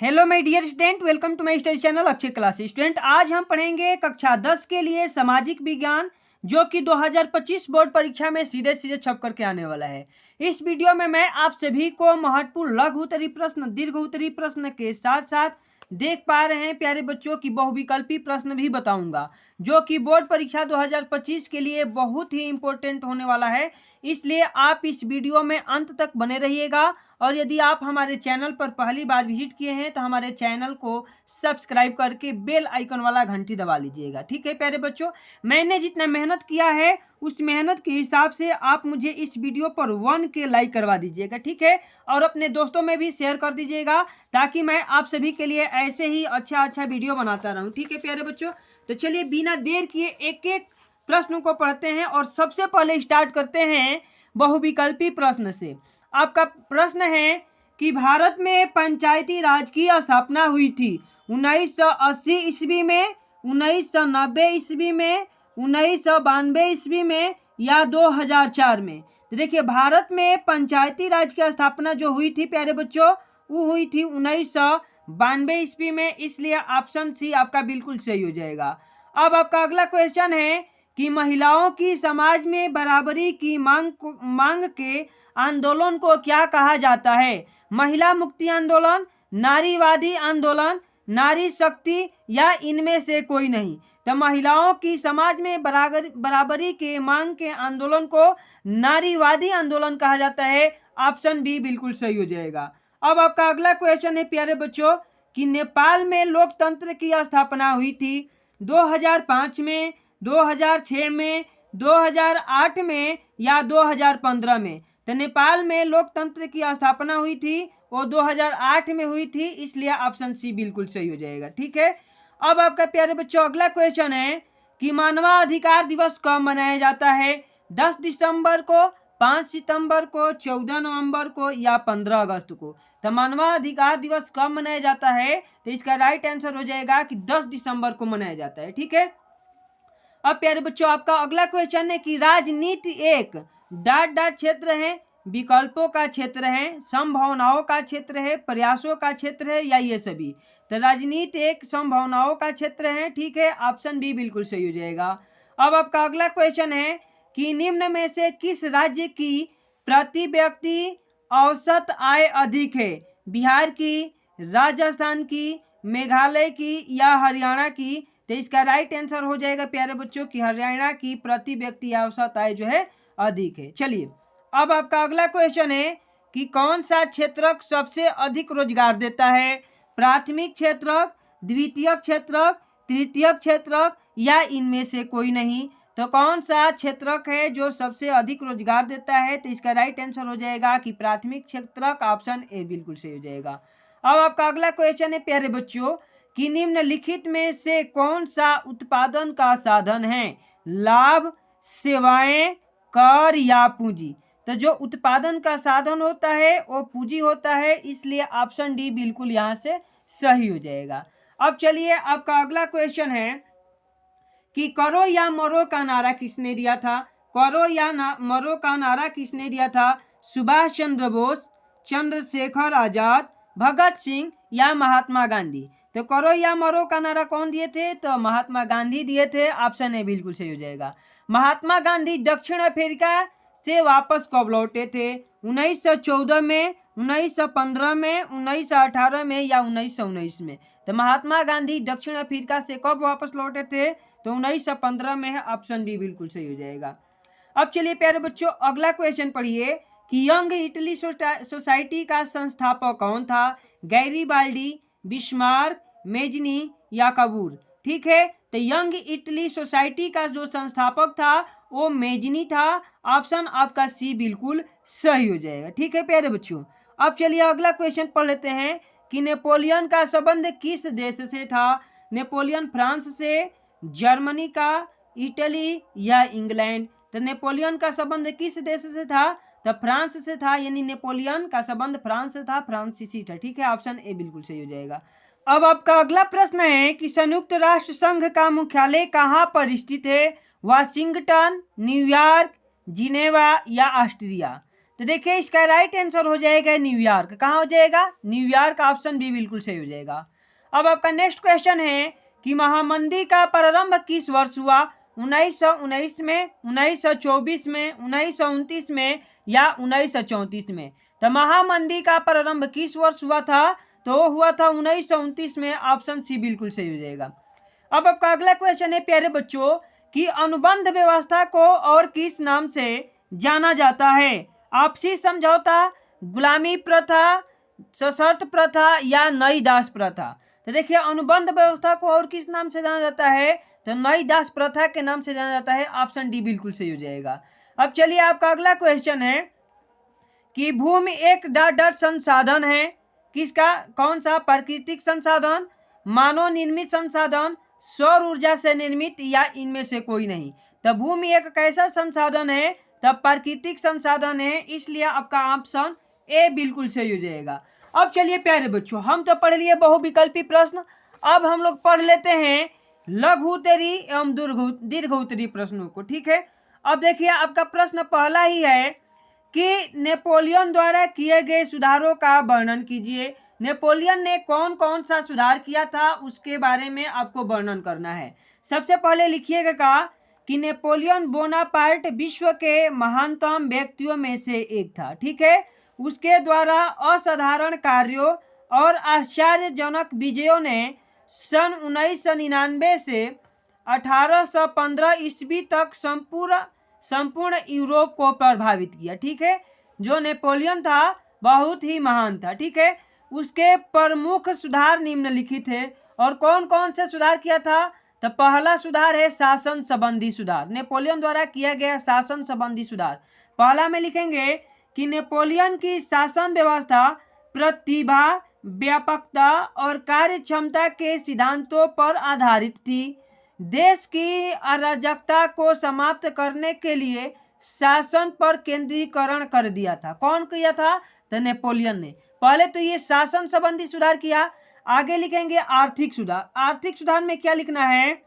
Hello my dear student, welcome to my study channel Akshay class. Student, आज हम पढ़ेंगे कक्षा 10 के लिए सामाजिक विज्ञान, जो कि 2025 बोर्ड परीक्षा में सीधे सीधे छप करके आने वाला है। इस वीडियो में मैं आप सभी को महत्वपूर्ण लघु उत्तरीय प्रश्न, दीर्घ उत्तरीय प्रश्न के साथ साथ देख पा रहे हैं प्यारे बच्चों की बहुविकल्पी प्रश्न भी बताऊंगा, जो कि बोर्ड परीक्षा 2025 के लिए बहुत ही इंपॉर्टेंट होने वाला है। इसलिए आप इस वीडियो में अंत तक बने रहिएगा। और यदि आप हमारे चैनल पर पहली बार विजिट किए हैं तो हमारे चैनल को सब्सक्राइब करके बेल आइकन वाला घंटी दबा लीजिएगा। ठीक है प्यारे बच्चों, मैंने जितना मेहनत किया है उस मेहनत के हिसाब से आप मुझे इस वीडियो पर 1 के लाइक करवा दीजिएगा। ठीक है, और अपने दोस्तों में भी शेयर कर दीजिएगा ताकि मैं आप सभी के लिए ऐसे ही अच्छा वीडियो बनाता रहूं। ठीक है प्यारे बच्चों, तो चलिए बिना देर किए एक एक प्रश्न को पढ़ते हैं और सबसे पहले स्टार्ट करते हैं बहुविकल्पी प्रश्न से। आपका प्रश्न है कि भारत में पंचायती राज की स्थापना हुई थी 1980 ईस्वी में, 1990 ईस्वी में, 1992 ईस्वी में या 2004 में। तो देखिए, भारत में पंचायती राज की स्थापना जो हुई थी प्यारे बच्चों, वो हुई थी 1992 ईस्वी में। इसलिए ऑप्शन सी आपका बिल्कुल सही हो जाएगा। अब आपका अगला क्वेश्चन है कि महिलाओं की समाज में बराबरी की मांग के आंदोलन को क्या कहा जाता है? महिला मुक्ति आंदोलन, नारीवादी आंदोलन, नारी शक्ति या इनमें से कोई नहीं। तो महिलाओं की समाज में बराबरी के मांग के आंदोलन को नारीवादी आंदोलन कहा जाता है। ऑप्शन बी बिल्कुल सही हो जाएगा। अब आपका अगला क्वेश्चन है प्यारे बच्चों कि नेपाल में लोकतंत्र की स्थापना हुई थी 2005 में, 2006 में, 2008 में या 2015 में। तो नेपाल में लोकतंत्र की स्थापना हुई थी वो 2008 में हुई थी, इसलिए ऑप्शन सी बिल्कुल सही हो जाएगा। ठीक है, अब आपका प्यारे बच्चों अगला क्वेश्चन है कि मानवाधिकार दिवस कब मनाया जाता है? 10 दिसंबर को, 5 सितंबर को, 14 नवंबर को या 15 अगस्त को। तो मानवाधिकार दिवस कब मनाया जाता है? तो इसका राइट आंसर हो जाएगा कि 10 दिसंबर को मनाया जाता है। ठीक है, अब प्यारे बच्चों आपका अगला क्वेश्चन है कि राजनीति एक ... क्षेत्र है, विकल्पों का क्षेत्र है, संभावनाओं का क्षेत्र है, प्रयासों का क्षेत्र है या ये सभी। तो राजनीति एक संभावनाओं का क्षेत्र है। ठीक है, ऑप्शन बी बिल्कुल सही हो जाएगा। अब आपका अगला क्वेश्चन है कि निम्न में से किस राज्य की प्रति व्यक्ति औसत आय अधिक है? बिहार की, राजस्थान की, मेघालय की या हरियाणा की। तो इसका राइट आंसर हो जाएगा प्यारे बच्चों कि हरियाणा की प्रति व्यक्ति औसत आय जो है अधिक है। चलिए, अब आपका अगला क्वेश्चन है कि कौन सा क्षेत्रक सबसे अधिक रोजगार देता है? प्राथमिक क्षेत्रक, द्वितीय क्षेत्रक, तृतीय क्षेत्रक या इनमें से कोई नहीं। तो कौन सा क्षेत्रक है जो सबसे अधिक रोजगार देता है? तो इसका राइट आंसर हो जाएगा कि प्राथमिक क्षेत्रक। ऑप्शन ए बिल्कुल सही हो जाएगा। अब आपका अगला क्वेश्चन है प्यारे बच्चों कि निम्नलिखित में से कौन सा उत्पादन का साधन है? लाभ, सेवाएं, कर या पूंजी। तो जो उत्पादन का साधन होता है वो पूंजी होता है, इसलिए ऑप्शन डी बिल्कुल यहाँ से सही हो जाएगा। अब चलिए, आपका अगला क्वेश्चन है कि करो या मरो का नारा किसने दिया था? करो या मरो का नारा किसने दिया था? सुभाष चंद्र बोस, चंद्रशेखर आजाद, भगत सिंह या महात्मा गांधी। तो करो या मरो का नारा कौन दिए थे? तो महात्मा गांधी दिए थे। ऑप्शन ए बिल्कुल सही हो जाएगा। महात्मा गांधी दक्षिण अफ्रीका से वापस कब लौटे थे? 1914 में, 1915 में, 1918 में या 1919 में। तो महात्मा गांधी दक्षिण अफ्रीका से कब वापस लौटे थे? तो 1915 में है। ऑप्शन बी बिल्कुल सही हो जाएगा। अब चलिए प्यारे बच्चों अगला क्वेश्चन पढ़िए कि यंग इटली सोसाइटी का संस्थापक कौन था? गैरीबाल्डी, बिस्मार्क, मेजनी या कबूर। ठीक है, तो यंग इटली सोसाइटी का जो संस्थापक था वो मेजनी था। ऑप्शन आपका सी बिल्कुल सही हो जाएगा। ठीक है प्यारे बच्चों, अब चलिए अगला क्वेश्चन पढ़ लेते हैं कि नेपोलियन का संबंध किस देश से था? नेपोलियन फ्रांस से, जर्मनी का, इटली या इंग्लैंड। तो नेपोलियन का संबंध किस देश से था? तो फ्रांस से था, यानी नेपोलियन का संबंध फ्रांस से था, फ्रांसीसी था। ठीक है, ऑप्शन ए बिल्कुल सही हो जाएगा। अब आपका अगला प्रश्न है कि संयुक्त राष्ट्र संघ का मुख्यालय कहाँ पर स्थित है? वाशिंगटन, न्यूयॉर्क, जिनेवा या ऑस्ट्रिया। तो देखिए इसका राइट आंसर हो जाएगा न्यूयॉर्क। कहाँ हो जाएगा? न्यूयॉर्क, ऑप्शन बी बिल्कुल सही हो जाएगा। अब आपका नेक्स्ट क्वेश्चन है कि महामंदी का प्रारंभ किस वर्ष हुआ? 1919 में, 1924 में, 1929 में या 1934 में? तो महामंदी का प्रारंभ किस वर्ष हुआ था? तो हुआ था 1929 में, ऑप्शन सी बिल्कुल सही हो जाएगा। अब आपका अगला क्वेश्चन है प्यारे बच्चों कि अनुबंध व्यवस्था को और किस नाम से जाना जाता है? आपसी समझौता, गुलामी प्रथा, सशर्त प्रथा या नई दास प्रथा? तो देखिए अनुबंध व्यवस्था को और किस नाम से जाना जाता है? तो नई दास प्रथा के नाम से जाना जाता है, ऑप्शन डी बिल्कुल सही हो जाएगा। अब चलिए आपका अगला क्वेश्चन है कि भूमि एक दृढ़ संसाधन है, किसका? कौन सा? प्राकृतिक संसाधन, मानव निर्मित संसाधन, सौर ऊर्जा से निर्मित या इनमें से कोई नहीं? तब भूमि एक कैसा संसाधन है? तब प्राकृतिक संसाधन है, इसलिए आपका ऑप्शन ए बिल्कुल सही हो जाएगा। अब चलिए प्यारे बच्चों हम तो पढ़ लिए बहुविकल्पी प्रश्न, अब हम लोग पढ़ लेते हैं लघु उत्तरी एवं दीर्घ उत्तरी प्रश्नों को। ठीक है, अब देखिए आपका प्रश्न पहला ही है कि नेपोलियन द्वारा किए गए सुधारों का वर्णन कीजिए। नेपोलियन ने कौन कौन सा सुधार किया था उसके बारे में आपको वर्णन करना है। सबसे पहले लिखिएगा कि नेपोलियन बोनापार्ट विश्व के महानतम व्यक्तियों में से एक था। ठीक है, उसके द्वारा असाधारण कार्यों और आश्चर्यजनक विजयों ने सन 1999 से 1815 ईस्वी तक संपूर्ण यूरोप को प्रभावित किया। ठीक है, जो नेपोलियन था बहुत ही महान था। ठीक है, उसके प्रमुख सुधार निम्नलिखित है। और कौन कौन से सुधार किया था? तो पहला सुधार है शासन संबंधी सुधार, नेपोलियन द्वारा किया गया शासन संबंधी सुधार। पहला में लिखेंगे कि नेपोलियन की शासन व्यवस्था प्रतिभा, व्यापकता और कार्य क्षमता के सिद्धांतों पर आधारित थी। देश की अराजकता को समाप्त करने के लिए शासन पर केंद्रीकरण कर दिया था। कौन किया था? तो नेपोलियन ने। पहले तो ये शासन संबंधी सुधार किया। आगे लिखेंगे आर्थिक सुधार। आर्थिक सुधार में क्या लिखना है?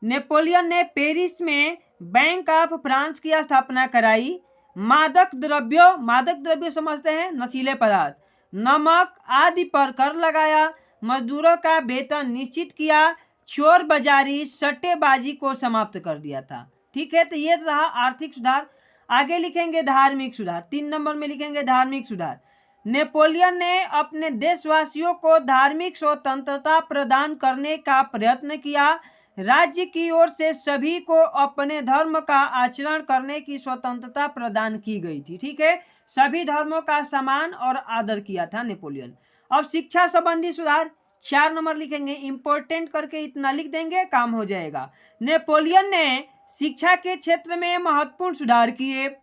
नेपोलियन ने पेरिस में बैंक ऑफ फ्रांस की स्थापना कराई। मादक द्रव्यों समझते हैं, नशीले पदार्थ, नमक आदि पर कर लगाया। मजदूरों का वेतन निश्चित किया। चोर बाजारी, सट्टेबाजी को समाप्त कर दिया था। ठीक है, तो ये रहा आर्थिक सुधार। आगे लिखेंगे धार्मिक सुधार। 3 नंबर में लिखेंगे धार्मिक सुधार। नेपोलियन ने अपने देशवासियों को धार्मिक स्वतंत्रता प्रदान करने का प्रयत्न किया। राज्य की ओर से सभी को अपने धर्म का आचरण करने की स्वतंत्रता प्रदान की गई थी। ठीक है, सभी धर्मों का सम्मान और आदर किया था नेपोलियन। अब शिक्षा संबंधी सुधार 4 नंबर लिखेंगे, इंपॉर्टेंट करके इतना लिख देंगे काम हो जाएगा। नेपोलियन ने शिक्षा के क्षेत्र में महत्वपूर्ण सुधार किए।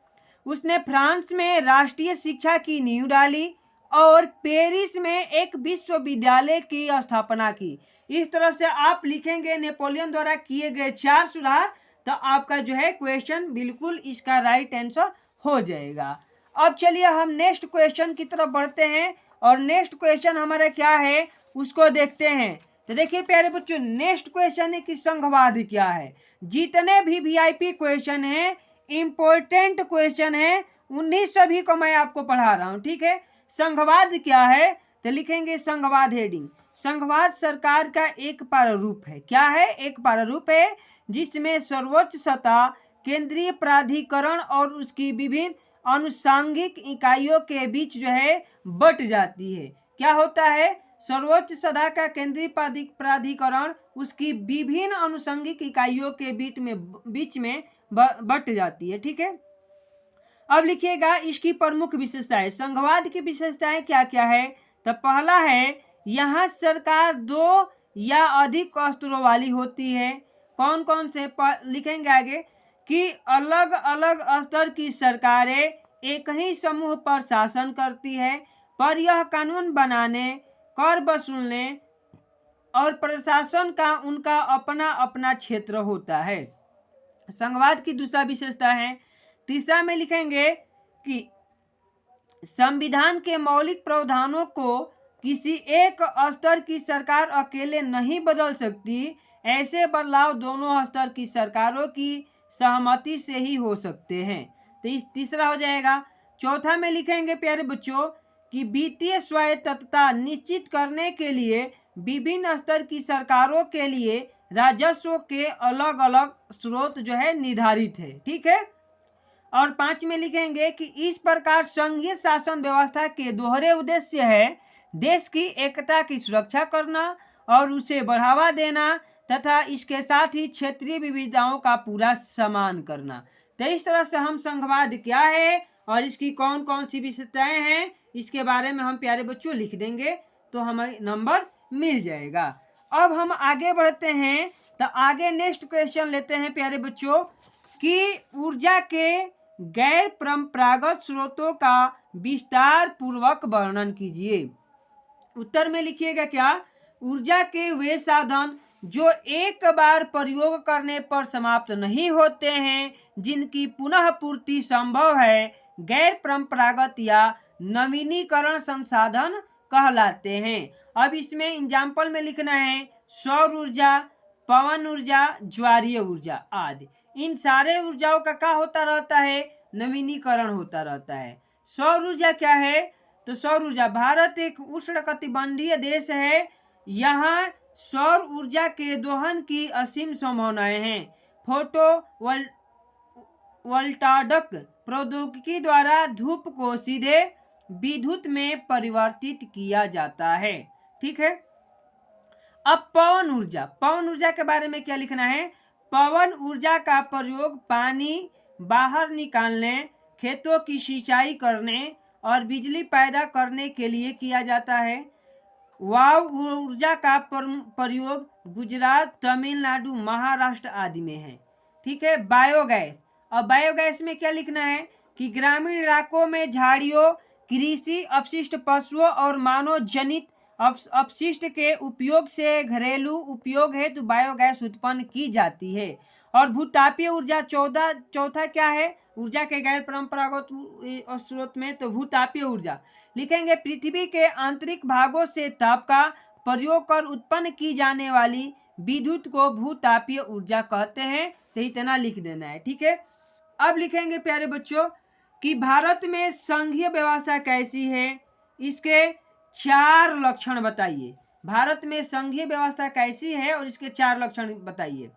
उसने फ्रांस में राष्ट्रीय शिक्षा की नींव डाली और पेरिस में एक विश्वविद्यालय की स्थापना की। इस तरह से आप लिखेंगे नेपोलियन द्वारा किए गए 4 सुधार, तो आपका जो है क्वेश्चन बिल्कुल इसका राइट आंसर हो जाएगा। अब चलिए हम नेक्स्ट क्वेश्चन की तरफ बढ़ते हैं और नेक्स्ट क्वेश्चन हमारा क्या है उसको देखते हैं। तो देखिए प्यारे बच्चों नेक्स्ट क्वेश्चन है कि संघवाद क्या है। जितने भी वीआईपी क्वेश्चन है, इंपॉर्टेंट क्वेश्चन है, उन्हीं सभी को मैं आपको पढ़ा रहा हूं। ठीक है, संघवाद क्या है? तो लिखेंगे संघवाद हेडिंग। संघवाद सरकार का एक प्रारूप है। क्या है? एक प्रारूप है जिसमें सर्वोच्च सत्ता केंद्रीय प्राधिकरण और उसकी विभिन्न अनुषांगिक इकाइयों के बीच जो है बट जाती है। क्या होता है? सर्वोच्च सत्ता का केंद्रीय प्राधिकरण उसकी विभिन्न अनुषंगिक इकाइयों के बीच में बट जाती है। ठीक है, अब लिखिएगा इसकी प्रमुख विशेषताएं। संघवाद की विशेषताएं क्या क्या है? तो पहला है यहाँ सरकार 2 या अधिक स्तरों वाली होती है। कौन कौन से लिखेंगे आगे कि अलग अलग स्तर की सरकारें एक ही समूह पर शासन करती है, पर यह कानून बनाने, कर वसूलने और प्रशासन का उनका अपना अपना क्षेत्र होता है। संघवाद की दूसरा विशेषता है। तीसरा में लिखेंगे कि संविधान के मौलिक प्रावधानों को किसी एक स्तर की सरकार अकेले नहीं बदल सकती। ऐसे बदलाव दोनों स्तर की सरकारों की सहमति से ही हो सकते हैं। तो इस तीसरा हो जाएगा। चौथा में लिखेंगे प्यारे बच्चों कि वित्तीय स्वायत्तता निश्चित करने के लिए विभिन्न स्तर की सरकारों के लिए राजस्व के अलग अलग स्रोत जो है निर्धारित है। ठीक है। और 5 में लिखेंगे कि इस प्रकार संघीय शासन व्यवस्था के दोहरे उद्देश्य है देश की एकता की सुरक्षा करना और उसे बढ़ावा देना तथा इसके साथ ही क्षेत्रीय विविधताओं का पूरा सम्मान करना। तो इस तरह से हम संघवाद क्या है और इसकी कौन कौन सी विशेषताएं हैं इसके बारे में हम प्यारे बच्चों लिख देंगे तो हमें नंबर मिल जाएगा। अब हम आगे बढ़ते हैं तो आगे नेक्स्ट क्वेश्चन लेते हैं प्यारे बच्चों कि ऊर्जा के गैर परंपरागत स्रोतों का विस्तार पूर्वक वर्णन कीजिए। उत्तर में लिखिएगा क्या, ऊर्जा के वे साधन जो एक बार प्रयोग करने पर समाप्त नहीं होते हैं, जिनकी पुनः पूर्ति संभव है, गैर परंपरागत या नवीनीकरण संसाधन कहलाते हैं। अब इसमें एग्जाम्पल में लिखना है सौर ऊर्जा, पवन ऊर्जा, ज्वारीय ऊर्जा आदि। इन सारे ऊर्जाओं का क्या होता रहता है, नवीनीकरण होता रहता है। सौर ऊर्जा क्या है, तो सौर ऊर्जा, भारत एक उष्णकटिबंधीय देश है। यहाँ सौर ऊर्जा के दोहन की असीम संभावनाएं हैं। फोटो वोल्टाइक प्रौद्योगिकी द्वारा धूप को सीधे विद्युत में परिवर्तित किया जाता है। ठीक है। अब पवन ऊर्जा, पवन ऊर्जा के बारे में क्या लिखना है, पवन ऊर्जा का प्रयोग पानी बाहर निकालने, खेतों की सिंचाई करने और बिजली पैदा करने के लिए किया जाता है। वायु ऊर्जा का प्रयोग गुजरात, तमिलनाडु, महाराष्ट्र आदि में है। ठीक है। बायोगैस, अब बायोगैस में क्या लिखना है कि ग्रामीण इलाकों में झाड़ियों, कृषि अपशिष्ट, पशुओं और मानव जनित अपशिष्ट के उपयोग से घरेलू उपयोग हेतु बायोगैस उत्पन्न की जाती है। और भूतापीय ऊर्जा चौथा क्या है ऊर्जा के गैर परंपरागत स्रोत में, तो भूतापीय ऊर्जा लिखेंगे पृथ्वी के आंतरिक भागों से ताप का प्रयोग कर उत्पन्न की जाने वाली विद्युत को भूतापीय ऊर्जा कहते हैं। तो इतना लिख देना है। ठीक है। अब लिखेंगे प्यारे बच्चों कि भारत में संघीय व्यवस्था कैसी है, इसके 4 लक्षण बताइए। भारत में संघीय व्यवस्था कैसी है और इसके 4 लक्षण बताइए।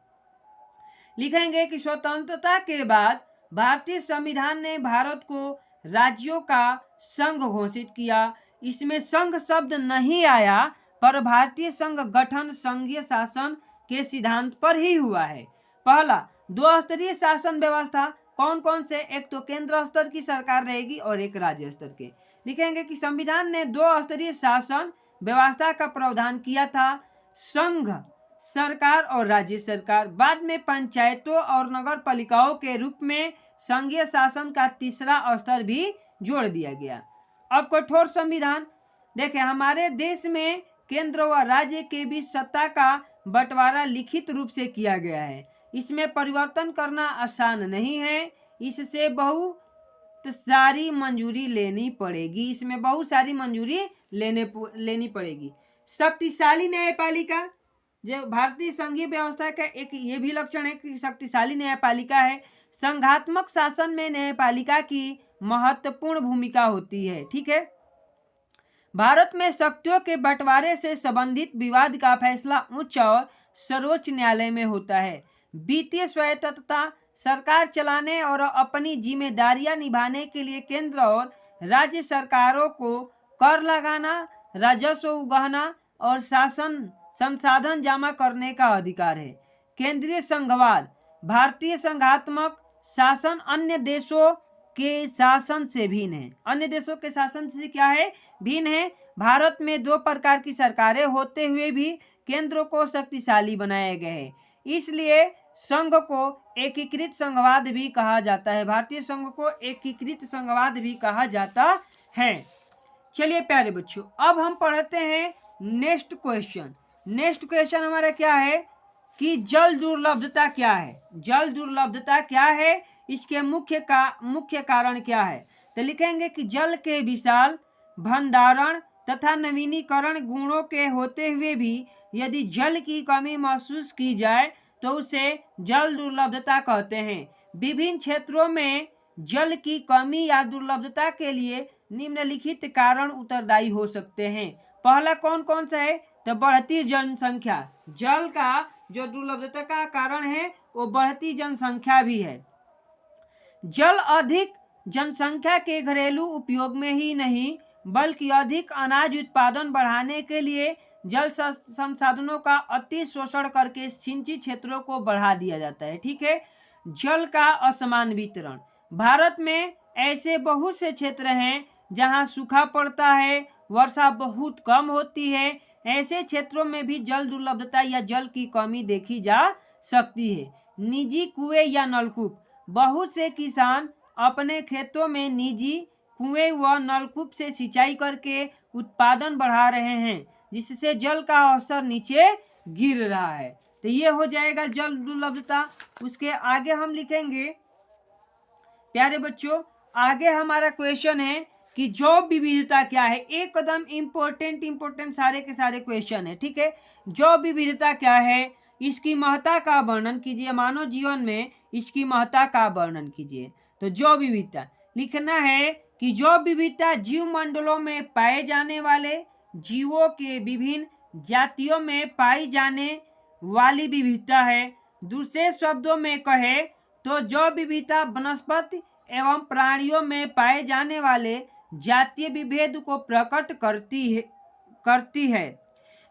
लिखेंगे कि स्वतंत्रता के बाद भारतीय संविधान ने भारत को राज्यों का संघ घोषित किया। इसमें संघ शब्द नहीं आया, पर भारतीय संघ गठन संघीय शासन के सिद्धांत पर ही हुआ है। पहला, 2 स्तरीय शासन व्यवस्था। कौन कौन से, एक तो केंद्र स्तर की सरकार रहेगी और एक राज्य स्तर के। लिखेंगे कि संविधान ने 2 स्तरीय शासन व्यवस्था का प्रावधान किया था, संघ सरकार और राज्य सरकार। बाद में पंचायतों और नगर पालिकाओं के रूप में संघीय शासन का तीसरा स्तर भी जोड़ दिया गया। अब कठोर संविधान, देखें हमारे देश में केंद्र व राज्य के बीच सत्ता का बंटवारा लिखित रूप से किया गया है। इसमें परिवर्तन करना आसान नहीं है, इससे बहुत सारी मंजूरी लेनी पड़ेगी। इसमें बहुत सारी मंजूरी लेनी पड़ेगी। शक्तिशाली न्यायपालिका, जो भारतीय संघीय व्यवस्था का एक ये भी लक्षण है कि शक्तिशाली न्यायपालिका है। संघात्मक शासन में न्यायपालिका की महत्वपूर्ण भूमिका होती है। ठीक है। भारत में शक्तियों के बंटवारे से संबंधित विवाद का फैसला उच्च और सर्वोच्च न्यायालय में होता है। वित्तीय स्वायत्तता, सरकार चलाने और अपनी जिम्मेदारियां निभाने के लिए केंद्र और राज्य सरकारों को कर लगाना, राजस्व उगाहना और संसाधन जमा करने का अधिकार है। केंद्रीय संघवाद, भारतीय संघात्मक शासन अन्य देशों के शासन से भिन्न है। अन्य देशों के शासन से क्या है, भिन्न है। भारत में 2 प्रकार की सरकारें होते हुए भी केंद्र को शक्तिशाली बनाया गया है, इसलिए संघ को एकीकृत संघवाद भी कहा जाता है। भारतीय संघ को एकीकृत संघवाद भी कहा जाता है। चलिए प्यारे बच्चों, अब हम पढ़ते हैं नेक्स्ट क्वेश्चन। नेक्स्ट क्वेश्चन हमारा क्या है कि जल दुर्लभता क्या है। जल दुर्लभता क्या है, इसके मुख्य कारण क्या है। तो लिखेंगे कि जल के विशाल भंडारण तथा नवीनीकरण गुणों के होते हुए भी यदि जल की कमी महसूस की जाए तो उसे जल दुर्लभता कहते हैं। विभिन्न क्षेत्रों में जल की कमी या दुर्लभता के लिए निम्नलिखित कारण उत्तरदायी हो सकते हैं। पहला कौन कौन सा है? तो बढ़ती जनसंख्या। जल का जो दुर्लभता का कारण है वो बढ़ती जनसंख्या भी है। जल अधिक जनसंख्या के घरेलू उपयोग में ही नहीं बल्कि अधिक अनाज उत्पादन बढ़ाने के लिए जल संसाधनों का अति शोषण करके सिंचित क्षेत्रों को बढ़ा दिया जाता है। ठीक है। जल का असमान वितरण। भारत में ऐसे बहुत से क्षेत्र हैं जहां सूखा पड़ता है, वर्षा बहुत कम होती है। ऐसे क्षेत्रों में भी जल दुर्लभता या जल की कमी देखी जा सकती है। निजी कुएं या नलकूप। बहुत से किसान अपने खेतों में निजी कुएं व नलकूप से सिंचाई करके उत्पादन बढ़ा रहे हैं, जिससे जल का स्तर नीचे गिर रहा है। तो ये हो जाएगा जल दुर्लभता। उसके आगे हम लिखेंगे प्यारे बच्चों, आगे हमारा क्वेश्चन है कि जैव विविधता क्या है। एकदम इम्पोर्टेंट सारे के सारे क्वेश्चन है। ठीक है। जैव विविधता क्या है, इसकी महत्ता का वर्णन कीजिए। मानव जीवन में इसकी महत्ता का वर्णन कीजिए। तो जैव विविधता लिखना है कि जैव विविधता जीव मंडलों में पाए जाने वाले जीवों के विभिन्न जातियों में पाई जाने वाली विविधता है। दूसरे शब्दों में कहे तो जैव विविधता वनस्पति एवं प्राणियों में पाए जाने वाले जातीय विभेद को प्रकट करती है।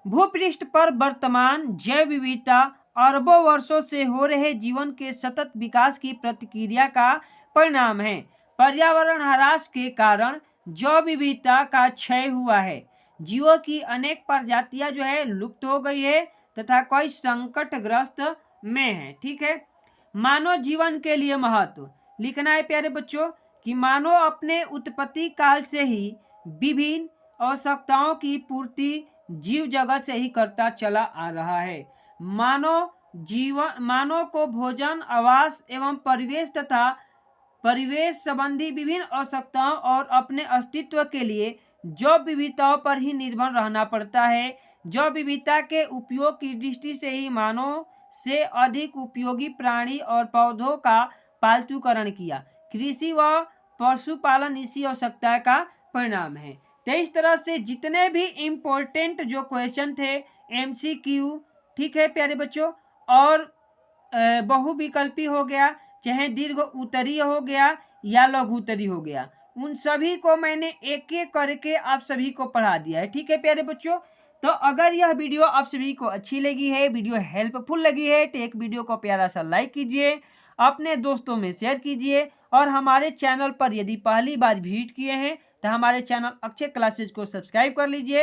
भूपृष्ठ पर वर्तमान जैव विविधता अरबों वर्षों से हो रहे जीवन के सतत विकास की प्रतिक्रिया का परिणाम है। पर्यावरण ह्रास के कारण जैव विविधता का क्षय हुआ है। जीवों की अनेक प्रजातियां जो है लुप्त हो गई है तथा कई संकटग्रस्त में है। ठीक है। मानव जीवन के लिए महत्व लिखना है प्यारे बच्चों कि मानव अपने उत्पत्ति काल से ही विभिन्न आवश्यकताओं की पूर्ति जीव जगत से ही करता चला आ रहा है। मानव को भोजन, आवास एवं परिवेश तथा परिवेश संबंधी विभिन्न आवश्यकताओं और अपने अस्तित्व के लिए जैव विविधताओं पर ही निर्भर रहना पड़ता है। जैव विविधता के उपयोग की दृष्टि से ही मानव से अधिक उपयोगी प्राणी और पौधों का पालतूकरण किया। कृषि व पशुपालन इसी आवश्यकता का परिणाम है। तो इस तरह से जितने भी इम्पोर्टेंट जो क्वेश्चन थे MCQ, ठीक है प्यारे बच्चों, और बहुविकल्पी हो गया, चाहे दीर्घ उत्तरीय हो गया या लघु उत्तरीय हो गया, उन सभी को मैंने एक एक करके आप सभी को पढ़ा दिया है। ठीक है प्यारे बच्चों। तो अगर यह वीडियो आप सभी को अच्छी लगी है, वीडियो हेल्पफुल लगी है, तो एक वीडियो को प्यारा सा लाइक कीजिए, अपने दोस्तों में शेयर कीजिए और हमारे चैनल पर यदि पहली बार विजिट किए हैं तो हमारे चैनल अक्षय क्लासेज को सब्सक्राइब कर लीजिए